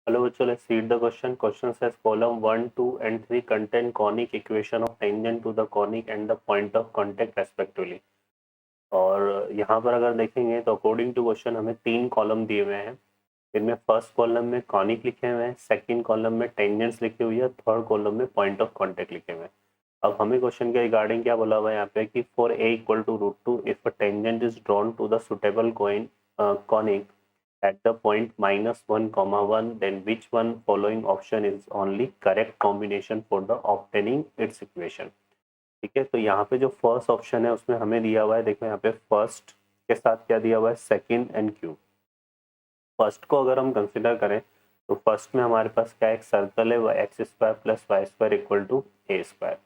Hello, bachcho, let's read the question. Question says column 1, 2, and 3 contain conic equation of tangent to the conic and the point of contact respectively. और यहाँ पर अगर देखेंगे तो according to question हमें 3 column दिए हुए हैं। इनमें फर्स्ट कॉलम में कॉनिक लिखे हुए हैं, सेकंड कॉलम में टेंजेंट्स लिखे हुई है, थर्ड कॉलम में पॉइंट ऑफ कांटेक्ट लिखे हुए हैं। अब हमें क्वेश्चन के रिगार्डिंग क्या बोला हुआ है यहाँ पे कि for a equal to √2 if a tangent is drawn to the suitable conic at the point -1, then which one following option is only correct combination for the obtaining its equation। ठीक है, तो यहाँ पे जो फर्स्ट ऑप्शन है उसमें हमें दिया हुआ है, देखो यहाँ पे फर्स्ट के साथ क्या दिया हुआ है, सेकंड एंड क्यू। फर्स्ट को अगर हम कंसिडर करें तो फर्स्ट में हमारे पास क्या एक सर्कल है, x² + y² equal to a²।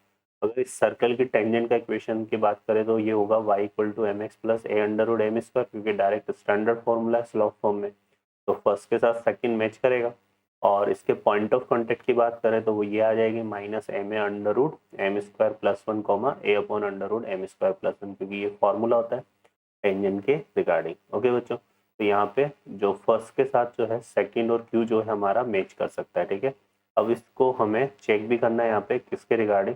अगर इस सर्कल की टेंजेंट का इक्वेशन की बात करें तो ये होगा y equal to mx + a√m², क्योंकि डायरेक्ट स्टैंडर्ड फॉर्मूला है स्लॉप फॉर्म में, तो फर्स्ट के साथ सेकंड मैच करेगा। और इसके पॉइंट ऑफ कांटेक्ट की बात करें तो वो ये आ जाएगी -ma√m² + 1, a/√m² + 1, क्योंकि ये फॉर्मूला होता है टेंजेंट के रिगार्डिंग। ओके बच्चों, तो यहाँ पे जो फर्स्ट के साथ जो है सेकंड और क्यू जो है हमारा मैच कर सकता है। ठीक है, अब इसको हमें चेक भी करना है यहाँ पे किसके रिगार्डिंग,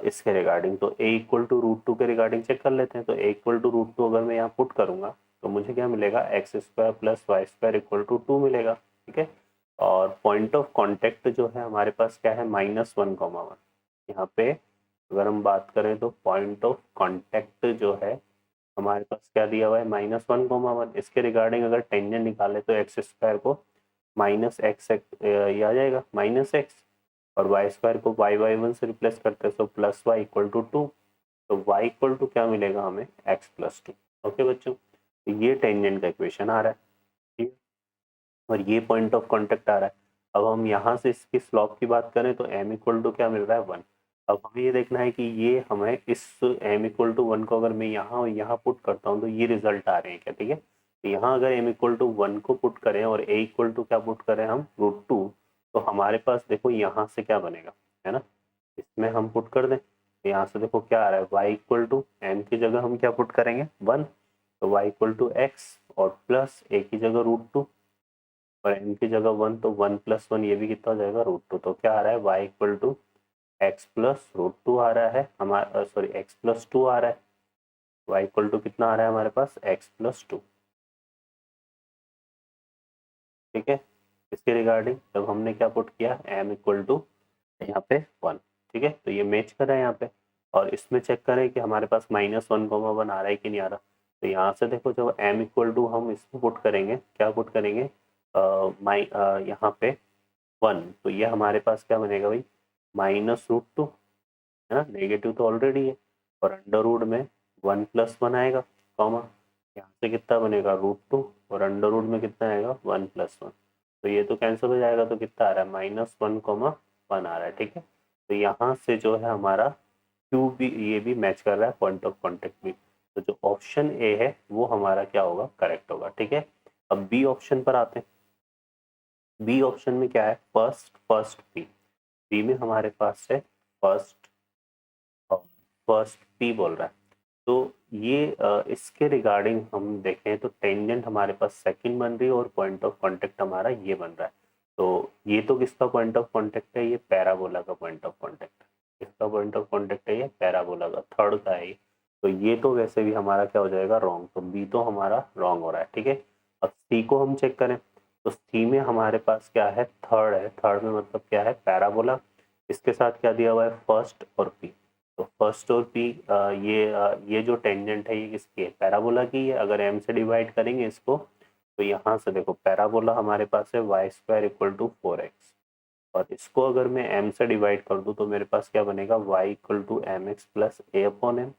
इसके रिगार्डिंग। तो a इक्वल टू √2 के रिगार्डिंग चेक कर लेते हैं। तो a इक्वल टू √2 अगर मैं यहाँ पुट करूंगा तो मुझे क्या मिलेगा, x² + y² इक्वल टू 2 मिलेगा। ठीक है, और पॉइंट ऑफ कॉन्टेक्ट जो है हमारे पास क्या है, -1,1। यहाँ पे अगर हम बात करें तो पॉइंट ऑफ कॉन्टेक्ट जो है हमारे पास क्या दिया हुआ है, -1,1। इसके रिगार्डिंग अगर टेंजेंट निकाले तो x² को -x ये आ जाएगा -x, और y² को y/1 से रिप्लेस करते हैं तो +y इक्वल टू 2। तो y इक्वल टू क्या मिलेगा हमें, x + 2। ओके बच्चों, तो ये टेंजेंट का इक्वेशन आ रहा है, ठीक है, और ये पॉइंट ऑफ कांटेक्ट आ रहा है। अब हम यहाँ से इसकी स्लॉप की बात करें तो m इक्वल टू क्या मिल रहा है, 1। अब हमें ये देखना है कि ये हमें इस m इक्वल टू 1 को अगर मैं यहाँ और यहाँ पुट करता हूँ तो ये रिजल्ट आ रहे हैं क्या। ठीक है, तो यहाँ अगर m इक्वल टू 1 को पुट करें और a इक्वल टू क्या पुट करें हम, √2, तो हमारे पास देखो यहाँ से क्या बनेगा, है ना, इसमें हम पुट कर दें तो यहाँ से देखो क्या आ रहा है, y इक्वल टू m की जगह हम क्या पुट करेंगे, 1, तो y इक्वल टू x, और प्लस a की जगह √2 और m की जगह 1, तो 1 + 1 ये भी कितना हो जाएगा, √2। तो क्या आ रहा है, y इक्वल टू x + √2 आ रहा है हमारा, सॉरी x + 2 आ रहा है। y इक्वल टू कितना आ रहा है हमारे पास, x + 2। ठीक है, इसके रिगार्डिंग जब हमने क्या पुट किया, m इक्वल टू यहाँ पे 1। ठीक है, तो ये मैच कर रहा है यहाँ पे, और इसमें चेक करें कि हमारे पास -1,1 आ रहा है कि नहीं आ रहा। तो यहाँ से देखो जब m इक्वल टू हम इसमें पुट करेंगे, क्या पुट करेंगे, यहाँ पे 1, तो ये हमारे पास क्या बनेगा भाई, -√2, है ना, नेगेटिव तो ऑलरेडी है, और अंडर रूट में 1 + 1 आएगा, कॉमा, यहाँ से कितना बनेगा, √2, और अंडर रूट में कितना आएगा, 1 + 1, तो ये तो कैंसिल हो जाएगा, तो कितना आ रहा है, -1,1 आ रहा है। ठीक है, तो यहाँ से जो है हमारा क्यू भी, ये भी मैच कर रहा है, पॉइंट ऑफ कॉन्टेक्ट भी, तो जो ऑप्शन ए है वो हमारा क्या होगा, करेक्ट होगा। ठीक है, अब बी ऑप्शन पर आते हैं। बी ऑप्शन में क्या है, फर्स्ट फर्स्ट पी, बी में हमारे पास है फर्स्ट, और फर्स्ट पी बोल रहा है। तो ये इसके रिगार्डिंग हम देखें तो टेंजेंट हमारे पास सेकंड बन रही है और पॉइंट ऑफ कांटेक्ट हमारा ये बन रहा है। तो ये तो किसका पॉइंट ऑफ कांटेक्ट है, ये पैराबोला का पॉइंट ऑफ कांटेक्ट है। किसका पॉइंट ऑफ कांटेक्ट है, ये पैराबोला का, थर्ड का है ये। तो ये तो वैसे भी हमारा क्या हो जाएगा, रॉन्ग, तो बी तो हमारा रॉन्ग हो रहा है। ठीक है, अब सी को हम चेक करें तो सी में हमारे पास क्या है, थर्ड है, थर्ड में मतलब क्या है, पैराबोला, इसके साथ क्या दिया हुआ है, फर्स्ट और पी। तो फर्स्ट और पी, ये जो टेंजेंट है ये किसकी है, पैराबोला की है। अगर m से डिवाइड करेंगे इसको तो यहाँ से देखो पैराबोला हमारे पास है y² इक्वल टू 4x, और इसको अगर मैं m से डिवाइड कर दूँ तो मेरे पास क्या बनेगा, y equal to mx + a/m,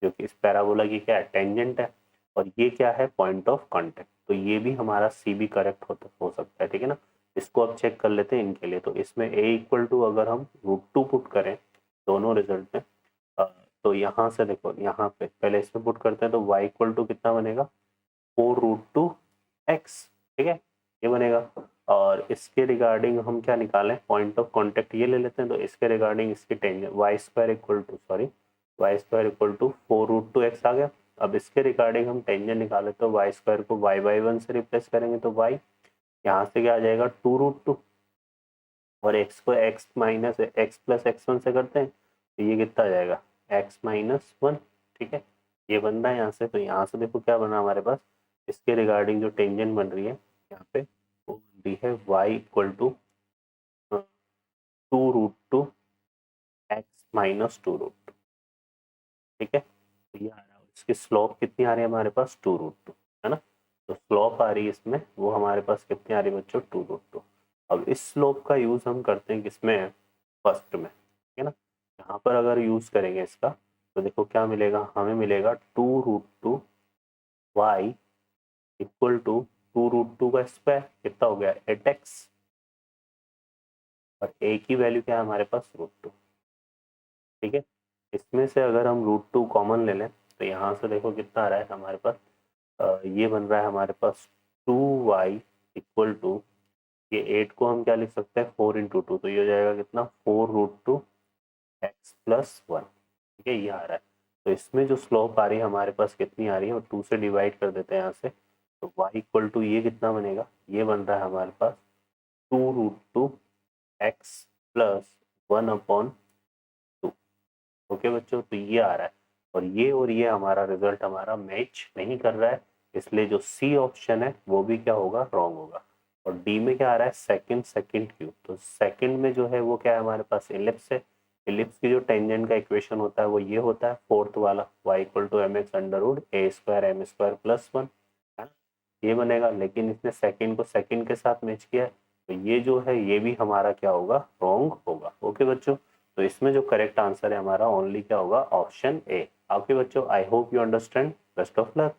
जो कि इस पैराबोला की क्या है, टेंजेंट है, और ये क्या है, पॉइंट ऑफ कांटेक्ट। तो ये भी हमारा सी भी करेक्ट हो सकता है। ठीक है ना, इसको अब चेक कर लेते हैं इनके लिए। तो इसमें a इक्वल टू अगर हम √2 पुट करें दोनों रिजल्ट में, अ, तो यहाँ से देखो, यहाँ पे पहले इसमें पुट करते हैं तो y इक्वल टू कितना बनेगा, 4√2x। ठीक है, ये बनेगा, और इसके रिगार्डिंग हम क्या निकालें, पॉइंट ऑफ कांटेक्ट ये ले लेते हैं। तो इसके रिगार्डिंग इसकी tangent y² equal to, sorry, y² equal to 4√2x आ गया। अब इसके रिगार्डिंग हम टेंजेंट निकाले तो y² को y/1 से रिप्लेस करेंगे तो y, यहाँ से क्या आ जाएगा 2√2 और x को x minus x plus x1 से करते हैं तो ये कितना आ जाएगा x माइनस 1। ठीक है, ये बन रहा है यहाँ से। तो यहाँ से देखो क्या बना हमारे पास, इसके रिगार्डिंग जो टेंजेंट बन रही है यहाँ पे वो बन रही है y equal to 2√2 x minus 2√2। ठीक है, तो ये आ रहा है, इसकी स्लोप कितनी आ रही है हमारे पास 2√2, है ना। तो स्लोप आ रही है इसमें वो हमारे पास कितनी आ रही है बच्चों 2√2। अब इस स्लोप का यूज हम करते हैं किसमें, फर्स्ट में, ठीक है ना। यहाँ पर अगर यूज करेंगे इसका तो देखो क्या मिलेगा, हमें मिलेगा 2√2 y इक्वल टू 2√2 का स्क्वायर कितना हो गया 8x, और a की वैल्यू क्या है हमारे पास √2। ठीक है, इसमें से अगर हम √2 कॉमन ले लें तो यहाँ से देखो कितना आ रहा है हमारे पास, ये बन रहा है हमारे पास 2y इक्वल टू, ये 8 को हम क्या लिख सकते हैं 4 × 2, तो ये हो जाएगा कितना 4√2 x प्लस 1। ठीक है, ये आ रहा है। तो इसमें जो स्लोप आ रही है हमारे पास कितनी आ रही है, और 2 से डिवाइड कर देते हैं यहाँ से, तो y इक्वल टू ये कितना बनेगा, ये बन रहा है हमारे पास 2√2 x प्लस 1/2। ओके बच्चों, तो ये आ रहा है, और ये हमारा रिजल्ट हमारा मैच नहीं कर रहा है, इसलिए जो सी ऑप्शन है वो भी क्या होगा, रॉन्ग होगा। और डी में क्या आ रहा है सेकंड सेकंड क्यूब, तो सेकंड में जो है वो क्या है हमारे पास इलिप्स है। इलिप्स की जो टेंजेंट का इक्वेशन होता है वो ये होता है फोर्थ वाला, y equal to mx under root a square m square plus 1, है ना, ये बनेगा। लेकिन इसने सेकंड को सेकंड के साथ मैच किया है, तो ये जो है ये भी हमारा क्या होगा, रॉन्ग होगा। ओके बच्चों, तो इसमें जो करेक्ट आंसर है हमारा ओनली क्या होगा, ऑप्शन ए। ओके बच्चों, I hope you understand. Best of luck.